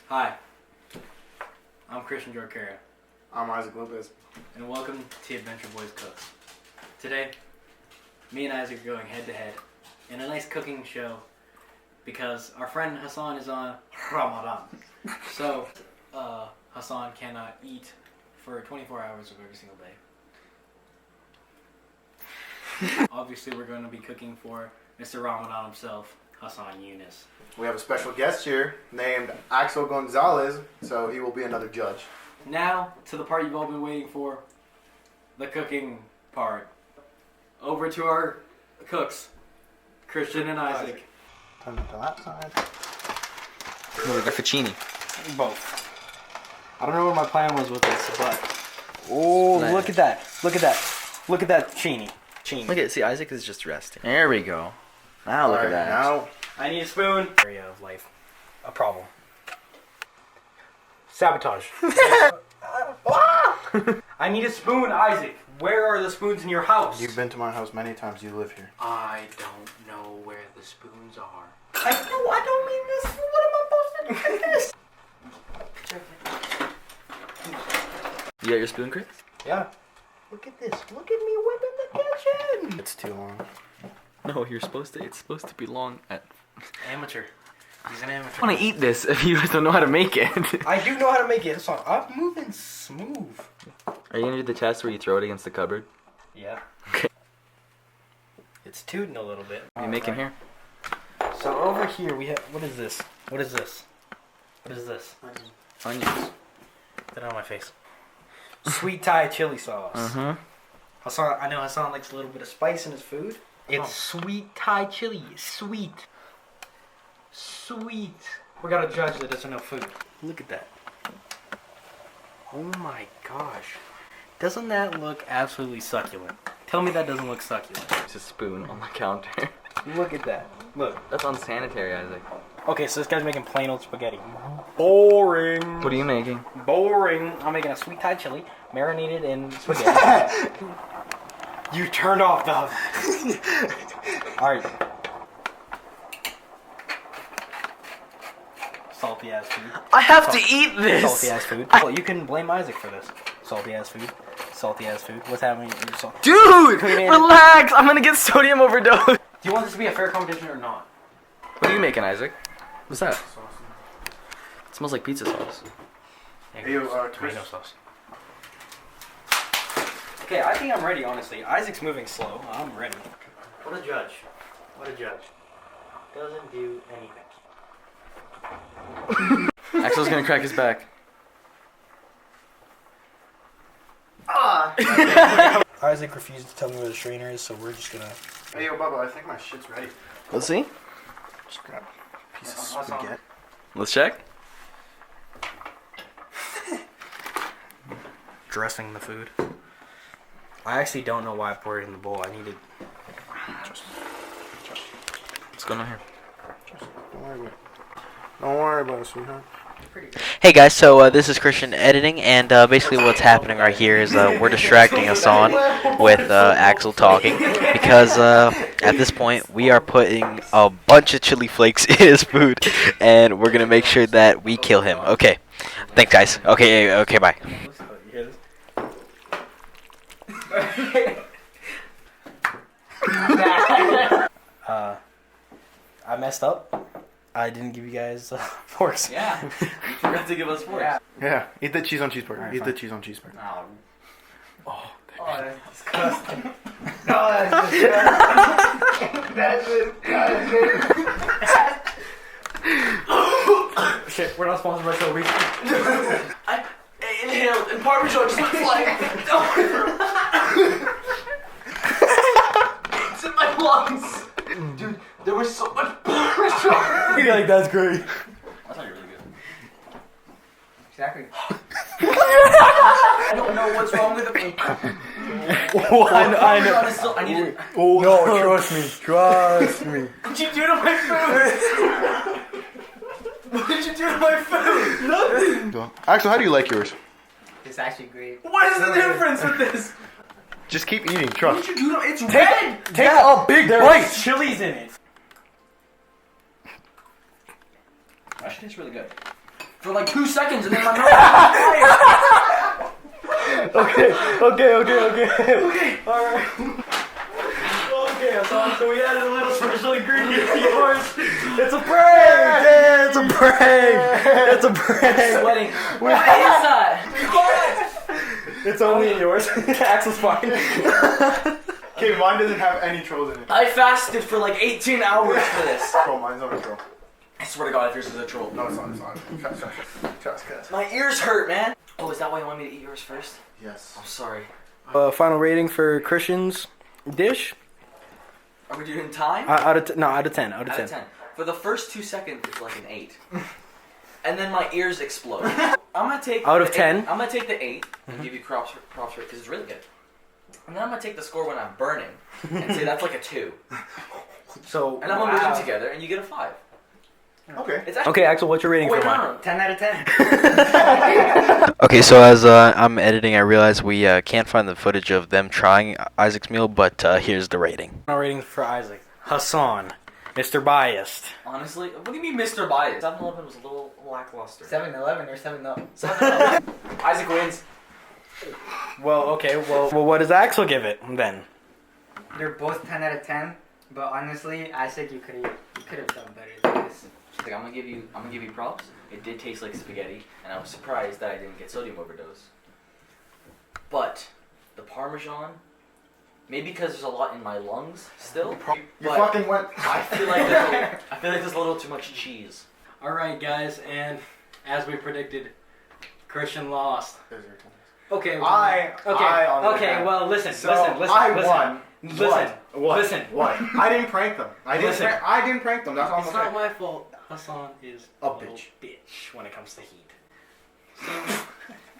Hi, I'm Christian Jorcara. I'm Isaac Lopez. And welcome to Adventure Boys Cooks. Today, me and Isaac are going head to head in a nice cooking show because our friend Hassan is on Ramadan. So, Hassan cannot eat for 24 hours of every single day. Obviously, we're going to be cooking for Mr. Ramadan himself, Hassan Yunus. We have a special guest here named Axel Gonzalez, so he will be another judge. Now, to the part you've all been waiting for, the cooking part. Over to our cooks, Christian and Isaac. Turn it to that side. No, the fettuccine. Both. I don't know what my plan was with this, but... Oh, Nice. look at that. Look at that. Look at that chini. Look at, see, Isaac is just resting. There we go. Now look at that. Now, I need a spoon. Area of life. A problem. Sabotage. I need a spoon, Isaac. Where are the spoons in your house? you've been to my house many times. You live here. I don't know where the spoons are. I don't mean this. What am I supposed to do this? You got your spoon, Chris? Yeah. Look at this. Look at me whipping the kitchen. It's too long. No, it's supposed to be long at... Amateur. He's an amateur. I want to eat this if you guys don't know how to make it. I do know how to make it. So I'm moving smooth. Are you going to do the test where you throw it against the cupboard? Yeah. Okay. It's tooting a little bit. What are you making here? So over here we have, what is this? What is this? What is this? Onions. Get it on my face. Sweet Thai chili sauce. Mm-hmm. Hassan, I know Hassan likes a little bit of spice in his food. It's sweet Thai chili. Sweet. Sweet. We gotta judge that it's enough food. Look at that. Oh my gosh. Doesn't that look absolutely succulent? Tell me that doesn't look succulent. It's a spoon on the counter. Look at that. Look. That's unsanitary, Isaac. Okay, so this guy's making plain old spaghetti. Boring. What are you making? Boring. I'm making a sweet Thai chili marinated in spaghetti. You turned off the oven. Alright. Salty ass food. I have to eat this! Salty ass food. Well, you can blame Isaac for this. Salty ass food. Salty ass food. What's happening? Dude! Clean it. Relax! I'm gonna get sodium overdose! Do you want this to be a fair competition or not? What are you making, Isaac? What's that? It smells like pizza sauce. Hey, yo, Tomato sauce. Okay, I think I'm ready, honestly. Isaac's moving slow. I'm ready. What a judge. What a judge. Doesn't do anything. Axel's gonna crack his back. Isaac refused to tell me where the strainer is, so we're just gonna... Hey, yo, Bubba, I think my shit's ready. Let's see. Just grab a piece of spaghetti. Let's check. Dressing the food. I actually don't know why I poured it in the bowl. I needed... What's going on here? Don't worry about it. Don't worry about it, sweetheart. Hey guys, so this is Christian editing, and basically what's happening right here is we're distracting Hassan with Axel talking, because at this point we are putting a bunch of chili flakes in his food, and we're gonna make sure that we kill him. Okay, thanks guys. Okay, bye. I messed up. I didn't give you guys forks. Yeah. You forgot to give us forks. Yeah, eat the cheese on cheeseburger. Alright, Eat the fine. cheese on cheeseburger. Oh, that's disgusting. No, that's disgusting. That's disgusting. shit, we're not sponsored by Toby. I inhaled and Parmesan just went flying. It's in my lungs. Dude, there was so much Parmesan. You're like, that's great. That's not really good. Exactly. I don't know what's wrong with me. I know. I need it. Oh, no, trust me. Trust me. What did you do to my food? What did you do to my food? Nothing. Axel, how do you like yours? It's actually great. What is the difference with this? Just keep eating, trust. What did you do to It's red! Take a big bite. Chili's in it. Actually, tastes really good. for like 2 seconds, and then my mouth was on fire. Okay. Alright. Okay, Hassan, so we added a little special ingredient to yours. It's a prank! Yeah, it's a prank! It's a prank! Sweating. What is that? It's only yours. Axel's fine. Okay, mine doesn't have any trolls in it. I fasted for like 18 hours for this. Troll, mine's not a troll. I swear to God, if yours is a troll. No, it's not. Trust, guys. My ears hurt, man. Oh, is that why you want me to eat yours first? Yes. I'm sorry. Final rating for Christian's dish? Are we doing time? Out of 10. Out of 10. Out of 10. For the first 2 seconds, it's like an 8. And then my ears explode. I'm gonna take out of the 10. 8, I'm gonna take the 8 and give you props for it because it's really good. And then I'm gonna take the score when I'm burning and say that's like a 2. So. And I'm gonna move them together and you get a 5. Okay. It's actually, Okay, Axel, what's your rating wait, for mine? Oh, 10 out of 10. Okay, so as I'm editing, I realize we can't find the footage of them trying Isaac's meal, but here's the rating. Final rating for Isaac. Hassan, Mr. Biased. honestly, what do you mean Mr. Bias? 7-Eleven was a little lackluster. 7-Eleven or 7-Up? 7-Eleven. Isaac wins. Well, okay. Well, what does Axel give it then? They're both 10 out of 10, but honestly, Isaac, you could have done better than this. Like, I'm gonna give you props. It did taste like spaghetti, and I was surprised that I didn't get sodium overdose. But the Parmesan, maybe because there's a lot in my lungs still. You but fucking went. I feel like there's a little too much cheese. All right, guys, and as we predicted, Christian lost. Okay. I on the Okay. hand. Well, listen. So, listen. I won. Listen. What? Listen. What? I didn't prank them. I didn't Listen. prank them. That's all I'm It's saying. not my fault. Hassan is A little bitch. bitch when it comes to heat. So,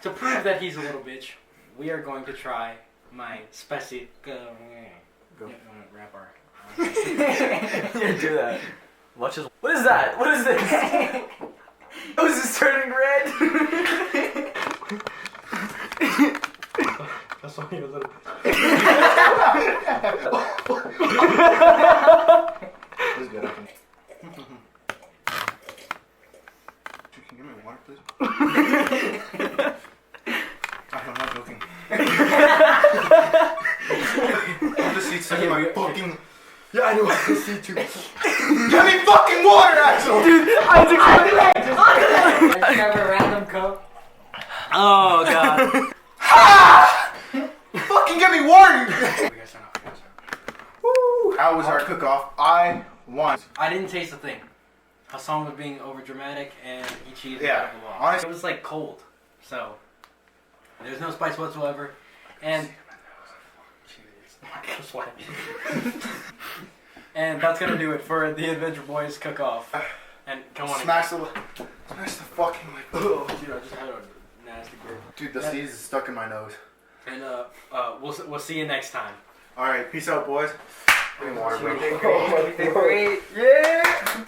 to prove that he's a little bitch, we are going to try my spicy. Go. Wrap our. You do that. What is that? What is this? Oh, is this turning red? That's only a little. This is good. I can. Can you give me water, please? I'm not joking. I'm just stuck my fucking. Yeah, I know. I can see too. Give me fucking water, Axel. Dude, I just have a random cup. Oh God. fucking give me water. Woo! That was our cook-off. I won. I didn't taste a thing. Hassan was being over dramatic and he cheated. Yeah, and lost. honestly- It was like cold, so there's no spice whatsoever, and and that's gonna do it for the Adventure Boys cook-off. And come on, Smash the fucking like. oh, dude, I just had a nasty burp. Dude, the sneeze is stuck in my nose. And we'll see you next time. All right, peace out, boys. Give me water, bro. You did great. You did great. Yeah.